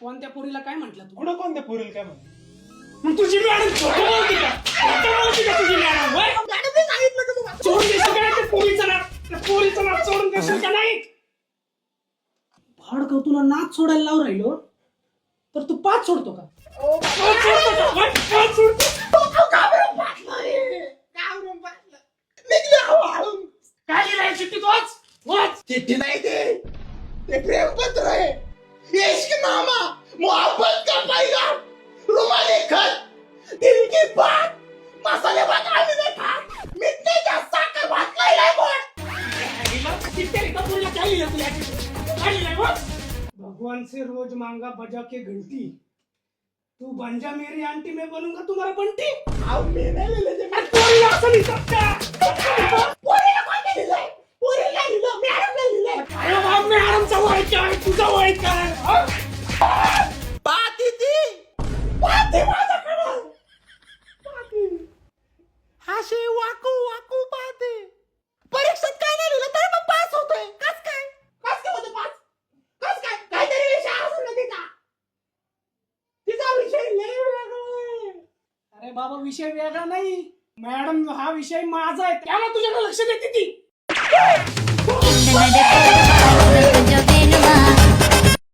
कोणत्या पोरीला काय म्हटलं तू? कुठं कोणत्या पोरीला काय म्हणतो? मग तुझी मॅडम खोटं बोलते का? खोटं बोलते का तुझी मॅडम? होय? मॅडमने सांगितलं का तुम्हाला? सोडून देशील का नाही ते पोरीचं नाक? त्या पोरीचं नाक सोडून देशील का नाही? भाडकं तुला नाक सोडायला लावून राहिलो तर तू 5 सोडतो का? 5 सोडतो का? होय? 5 सोडतो? घाबरून फाटलं रे. घाबरून फाटलं. निघलं हळूहळू. काय लिहिलंय चिठ्ठीत? वाच वाच. चिठ्ठी नाही ते प्रेमपत्र आहे. इश्कनामा मोहब्बत का पैगाम रुमाली खत दिल की बात मसाले भात आम्ही नाही खात मिठे जास्त साखर भात नाही बोल. चिठ्ठी का पोरीला काय लिहिलं तुला चिठ्ठीत? काय लिहिलंय बोल? भगवान से रोज मांगा बजा के घंटी तू बन जा मेरी आंटी मैं बनूंगा तुम्हारा बंटी. अहो मी नाही लिहिलं ते. अरे पोरीला असं लिहितात का? पोरीला कोणी लिहिलंय? पोरीला लिहिलं मॅडमला लिहिलंय. अरे बाप मॅडमचा वय काय तुझा वय काय? पाहती ती पाहती माझ्याकडं पाहती हाशे वाकू वाकू पाहते. परीक्षेत काय नाही लिहिलं तर मग पास होतोय. कस काय होतं पास? कस काय काहीतरी विषय असेल ना तिचा. तिचा विषय लय वेगळा आहे. अरे बाबा विषय वेगळा नाही मॅडम हा विषय माझा आहे त्याला तुझ्याकडे लक्ष देते ती. जो